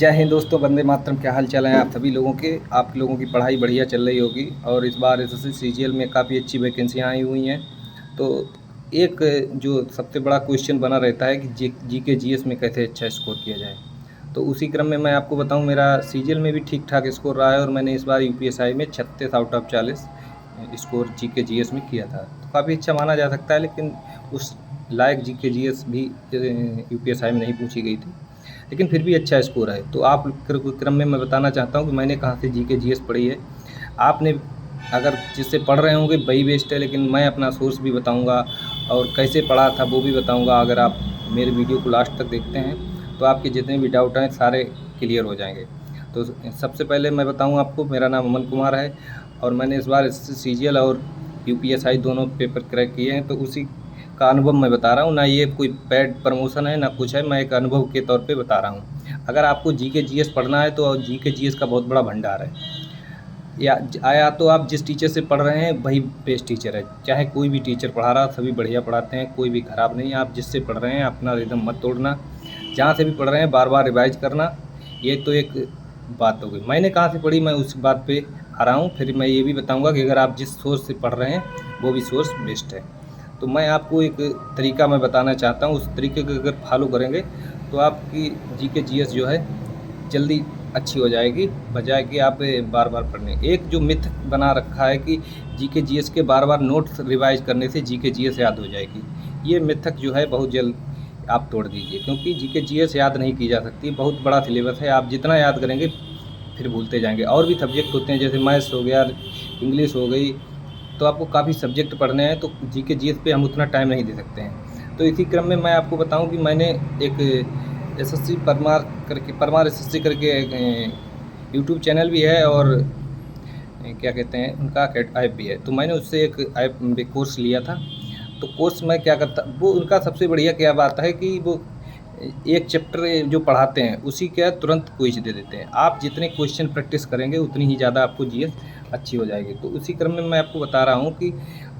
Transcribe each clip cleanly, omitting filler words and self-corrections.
जय हिंद दोस्तों, वंदे मातरम। क्या हाल चाल है आप सभी लोगों के। आप लोगों की पढ़ाई बढ़िया चल रही होगी और इस बार एसएससी सीजीएल में काफ़ी अच्छी वैकेंसियाँ आई हुई हैं। तो एक जो सबसे बड़ा क्वेश्चन बना रहता है कि जीके जीएस में कैसे अच्छा स्कोर किया जाए। तो उसी क्रम में मैं आपको बताऊं, मेरा सीजीएल में भी ठीक ठाक स्कोर रहा है और मैंने इस बार यूपीएसआई में 36 out of 40 score GK GS में किया था। तो काफ़ी अच्छा माना जा सकता है, लेकिन उस लायक जीके जीएस भी यूपीएसआई में नहीं पूछी गई थी, लेकिन फिर भी अच्छा स्कोर है। तो आप क्रम में मैं बताना चाहता हूँ कि मैंने कहाँ से जीके जीएस पढ़ी है। आपने अगर जिससे पढ़ रहे होंगे वही बेस्ट है, लेकिन मैं अपना सोर्स भी बताऊँगा और कैसे पढ़ा था वो भी बताऊँगा। अगर आप मेरे वीडियो को लास्ट तक देखते हैं तो आपके जितने भी डाउट हैं सारे क्लियर हो जाएंगे। तो सबसे पहले मैं बताऊँ आपको, मेरा नाम अमन कुमार है और मैंने इस बार सीजीएल और यूपीएसआई दोनों पेपर क्रैक किए हैं। तो उसी का अनुभव मैं बता रहा हूँ, ना ये कोई पेड प्रमोशन है ना कुछ है, मैं एक अनुभव के तौर पे बता रहा हूँ। अगर आपको जीके जीएस पढ़ना है तो जीके जीएस का बहुत बड़ा भंडार है। या तो आप जिस टीचर से पढ़ रहे हैं वही बेस्ट टीचर है। चाहे कोई भी टीचर पढ़ा रहा, सभी बढ़िया पढ़ाते हैं, कोई भी ख़राब नहीं है। आप जिससे पढ़ रहे हैं अपना रिदम मत तोड़ना, जहाँ से भी पढ़ रहे हैं बार बार रिवाइज करना। ये तो एक बात हो गई। मैंने कहाँ से पढ़ी, मैं उस बात पे आ रहा हूँ। फिर मैं ये भी बताऊँगा कि अगर आप जिस सोर्स से पढ़ रहे हैं वो भी सोर्स बेस्ट है। तो मैं आपको एक तरीका मैं बताना चाहता हूँ, उस तरीके को अगर फॉलो करेंगे तो आपकी जीके जीएस जो है जल्दी अच्छी हो जाएगी, बजाय कि आप बार बार पढ़ने। एक जो मिथ बना रखा है कि जीके जीएस के बार बार नोट्स रिवाइज करने से जीके जीएस याद हो जाएगी, ये मिथक जो है बहुत जल्द आप तोड़ दीजिए, क्योंकि जीके जीएस याद नहीं की जा सकती। बहुत बड़ा सिलेबस है, आप जितना याद करेंगे फिर भूलते जाएंगे। और भी सब्जेक्ट होते हैं, जैसे मैथ्स हो गया, इंग्लिश हो गई, तो आपको काफ़ी सब्जेक्ट पढ़ने हैं, तो जीके जीएस पे हम उतना टाइम नहीं दे सकते हैं। तो इसी क्रम में मैं आपको बताऊं कि मैंने एक एसएससी परमार एसएससी करके एक यूट्यूब चैनल भी है और क्या कहते हैं उनका ऐप भी है। तो मैंने उससे एक ऐप कोर्स लिया था। तो कोर्स में क्या करता, वो उनका सबसे बढ़िया क्या बात है कि वो एक चैप्टर जो पढ़ाते हैं उसी का तुरंत क्विज दे देते हैं। आप जितने क्वेश्चन प्रैक्टिस करेंगे उतनी ही ज़्यादा आपको जीएस अच्छी हो जाएगी। तो उसी क्रम में मैं आपको बता रहा हूँ कि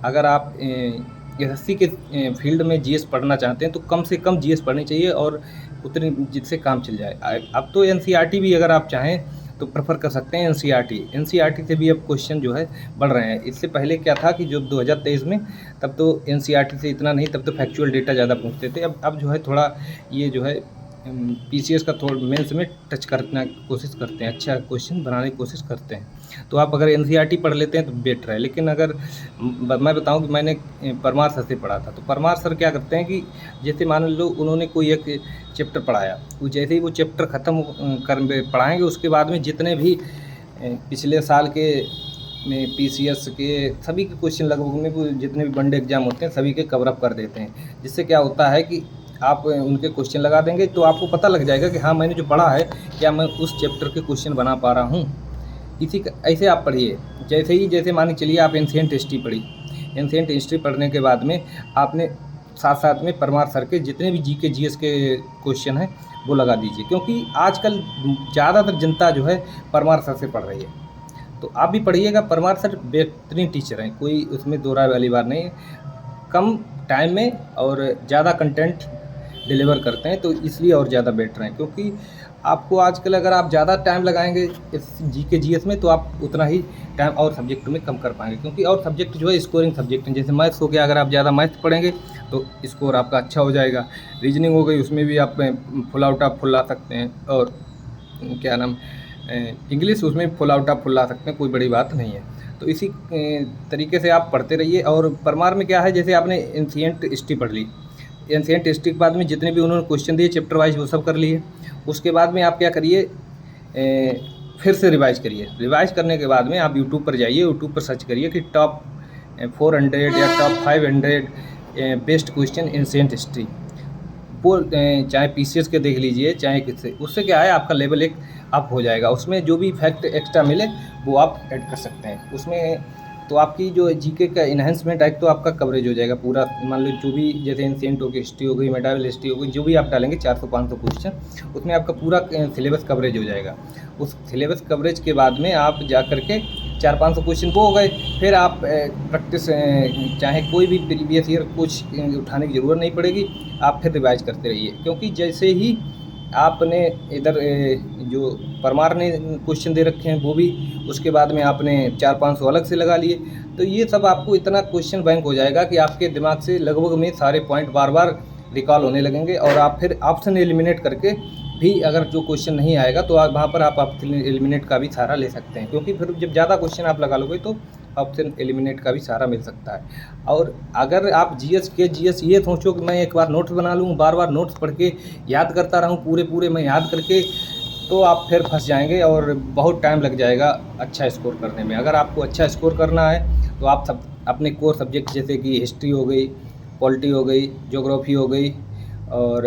अगर आप एसएससी के फील्ड में जीएस पढ़ना चाहते हैं तो कम से कम जीएस पढ़नी चाहिए और उतनी जिससे काम चल जाए। अब तो एनसीईआरटी भी अगर आप चाहें तो प्रेफर कर सकते हैं। एनसीईआरटी से भी अब क्वेश्चन जो है बढ़ रहे हैं। इससे पहले क्या था कि जो 2023 में, तब तो एनसीईआरटी से इतना नहीं, तब तो फैक्चुअल डेटा ज़्यादा पूछते थे। अब जो है थोड़ा ये जो है पीसीएस का थोड़ा मेंस में टच करना कोशिश करते हैं, अच्छा क्वेश्चन बनाने की कोशिश करते हैं। तो आप अगर एनसीईआरटी पढ़ लेते हैं तो बेटर है। लेकिन अगर मैं बताऊं कि मैंने परमार सर से पढ़ा था, तो परमार सर क्या करते हैं कि जैसे मान लो उन्होंने कोई एक चैप्टर पढ़ाया, वो जैसे ही वो चैप्टर ख़त्म कर पढ़ाएंगे उसके बाद में जितने भी पिछले साल के पीसीएस के सभी के क्वेश्चन लगभग में जितने भी वनडे एग्जाम होते हैं सभी के कवर अप कर देते हैं। जिससे क्या होता है कि आप उनके क्वेश्चन लगा देंगे तो आपको पता लग जाएगा कि हाँ मैंने जो पढ़ा है क्या मैं उस चैप्टर के क्वेश्चन बना पा रहा हूँ। ऐसे आप पढ़िए। जैसे मान के चलिए आप एंशिएंट हिस्ट्री पढ़ी, एंशिएंट हिस्ट्री पढ़ने के बाद में आपने साथ साथ में परमार सर के जितने भी जीके जीएस के क्वेश्चन हैं वो लगा दीजिए, क्योंकि आजकल ज़्यादातर जनता जो है परमार सर से पढ़ रही है। तो आप भी पढ़िएगा, परमार सर बेहतरीन टीचर हैं, कोई उसमें दो राय वाली बात नहीं है। कम टाइम में और ज़्यादा कंटेंट डिलीवर करते हैं, तो इसलिए और ज़्यादा बेटर हैं। क्योंकि आपको आजकल अगर आप ज़्यादा टाइम लगाएंगे इस जीके जीएस में तो आप उतना ही टाइम और सब्जेक्ट में कम कर पाएंगे, क्योंकि और सब्जेक्ट जो है स्कोरिंग सब्जेक्ट हैं। जैसे मैथ्स हो गया, अगर आप ज़्यादा मैथ्स पढ़ेंगे तो स्कोर आपका अच्छा हो जाएगा। रीजनिंग हो गई, उसमें भी आप फुल आउट ऑफ फुल ला सकते हैं। और क्या नाम इंग्लिश, उसमें फुल आउट ऑफ फुल ला सकते हैं, कोई बड़ी बात नहीं है। तो इसी तरीके से आप पढ़ते रहिए। और परमार में क्या है, जैसे आपने एंशिएंट हिस्ट्री पढ़ ली, एंशिएंट हिस्ट्री के बाद में जितने भी उन्होंने क्वेश्चन दिए चैप्टर वाइज वो सब कर लिए। उसके बाद में आप क्या करिए, फिर से रिवाइज करिए। रिवाइज करने के बाद में आप यूट्यूब पर जाइए, यूट्यूब पर सर्च करिए कि टॉप 400 या top 500 best question ancient history. वो चाहे पीसीएस के देख लीजिए चाहे किससे, उससे क्या है आपका लेवल एक अप हो जाएगा। उसमें जो भी फैक्ट एक्स्ट्रा मिले वो आप ऐड कर सकते हैं उसमें। तो आपकी जो जीके का इन्हेंसमेंट है, तो आपका कवरेज हो जाएगा पूरा। मान लो जो भी जैसे एंशिएंट हो गई, हिस्ट्री हो गई, मेडावल हिस्ट्री हो गई, जो भी आप डालेंगे 400-500 क्वेश्चन, उसमें आपका पूरा सिलेबस कवरेज हो जाएगा। उस सिलेबस कवरेज के बाद में आप जा करके 400-500 क्वेश्चन वो हो गए। फिर आप प्रैक्टिस चाहे कोई भी प्रीवियस ईयर कुछ उठाने की ज़रूरत नहीं पड़ेगी, आप फिर रिवाइज करते रहिए। क्योंकि जैसे ही आपने इधर जो परमार ने क्वेश्चन दे रखे हैं वो भी, उसके बाद में आपने 400-500 अलग से लगा लिए, तो ये सब आपको इतना क्वेश्चन बैंक हो जाएगा कि आपके दिमाग से लगभग में सारे पॉइंट बार बार रिकॉल होने लगेंगे, और आप फिर ऑप्शन एलिमिनेट करके भी अगर जो क्वेश्चन नहीं आएगा तो आप वहाँ पर आप ऑप्शन एलिमिनेट का भी सहारा ले सकते हैं, क्योंकि फिर जब ज़्यादा क्वेश्चन आप लगा लोगे तो ऑप्शन एलिमिनेट का भी सहारा मिल सकता है। और अगर आप जीएस ये सोचो कि मैं एक बार नोट्स बना लूँ, बार बार नोट्स पढ़ के याद करता रहूँ, पूरे मैं याद करके, तो आप फिर फंस जाएंगे और बहुत टाइम लग जाएगा अच्छा स्कोर करने में। अगर आपको अच्छा स्कोर करना है तो आप सब अपने कोर सब्जेक्ट जैसे कि हिस्ट्री हो गई, पॉलिटी हो गई, ज्योग्राफी हो गई, और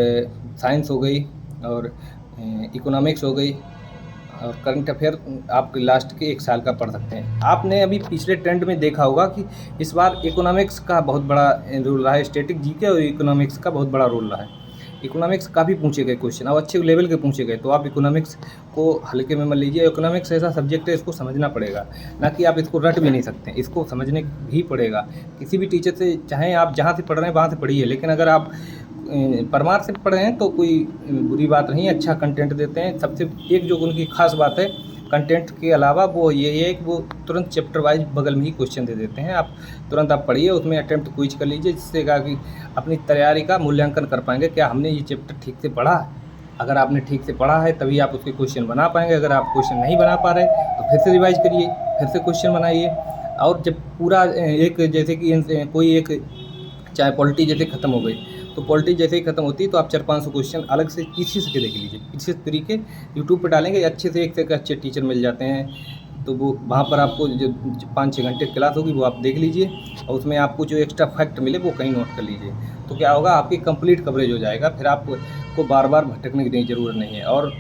साइंस हो गई, और इकोनॉमिक्स हो गई, और करंट अफेयर आप लास्ट के 1 साल का पढ़ सकते हैं। आपने अभी पिछले ट्रेंड में देखा होगा कि इस बार इकोनॉमिक्स का बहुत बड़ा रोल रहा है, स्टैटिक जीके और इकोनॉमिक्स का बहुत बड़ा रोल रहा है। इकोनॉमिक्स काफ़ी पूछे गए क्वेश्चन और अच्छे लेवल के पूछे गए, तो आप इकोनॉमिक्स को हल्के में मत लीजिए। इकोनॉमिक्स ऐसा सब्जेक्ट है, इसको समझना पड़ेगा, ना कि आप इसको रट भी नहीं सकते, इसको समझने भी पड़ेगा। किसी भी टीचर से, चाहे आप जहाँ से पढ़ रहे हैं वहाँ से पढ़िए, लेकिन अगर आप परमार से पढ़ रहे हैं तो कोई बुरी बात नहीं, अच्छा कंटेंट देते हैं। सबसे एक जो उनकी खास बात है कंटेंट के अलावा वो ये है कि वो तुरंत चैप्टर वाइज बगल में ही क्वेश्चन दे देते हैं, आप तुरंत आप पढ़िए, उसमें अटेम्प्ट क्विज कर लीजिए, जिससे कि अपनी तैयारी का मूल्यांकन कर पाएंगे, क्या हमने ये चैप्टर ठीक से पढ़ा। अगर आपने ठीक से पढ़ा है तभी आप उसके क्वेश्चन बना पाएंगे। अगर आप क्वेश्चन नहीं बना पा रहे तो फिर से रिवाइज करिए, फिर से क्वेश्चन बनाइए। और जब पूरा एक जैसे कि कोई एक चाहे पॉलिटी जैसे ख़त्म हो गई, तो पॉलिटी जैसे ही ख़त्म होती है तो आप 400-500 क्वेश्चन अलग से पीछे से देख लीजिए, पीछे से तरीके यूट्यूब पर डालेंगे, अच्छे से एक अच्छे टीचर मिल जाते हैं, तो वो वहाँ पर आपको जो 5-6 घंटे क्लास होगी वो आप देख लीजिए, और उसमें आपको जो एक्स्ट्रा फैक्ट मिले वो कहीं नोट कर लीजिए। तो क्या होगा, आपकी कंप्लीट कवरेज हो जाएगा, फिर आपको बार बार भटकने की ज़रूरत नहीं है। और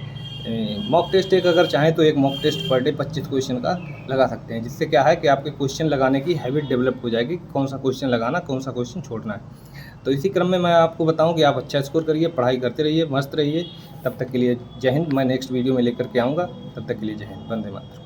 मॉक टेस्ट एक अगर चाहें तो एक mock test per day 25 question का लगा सकते हैं, जिससे क्या है कि आपके क्वेश्चन लगाने की हैबिट डेवलप हो जाएगी, कौन सा क्वेश्चन लगाना, कौन सा क्वेश्चन छोड़ना है। तो इसी क्रम में मैं आपको बताऊं कि आप अच्छा स्कोर करिए, पढ़ाई करते रहिए, मस्त रहिए। तब तक के लिए जय हिंद। मैं नेक्स्ट वीडियो में लेकर के आऊँगा, तब तक के लिए जय हिंद, वंदे मातरम।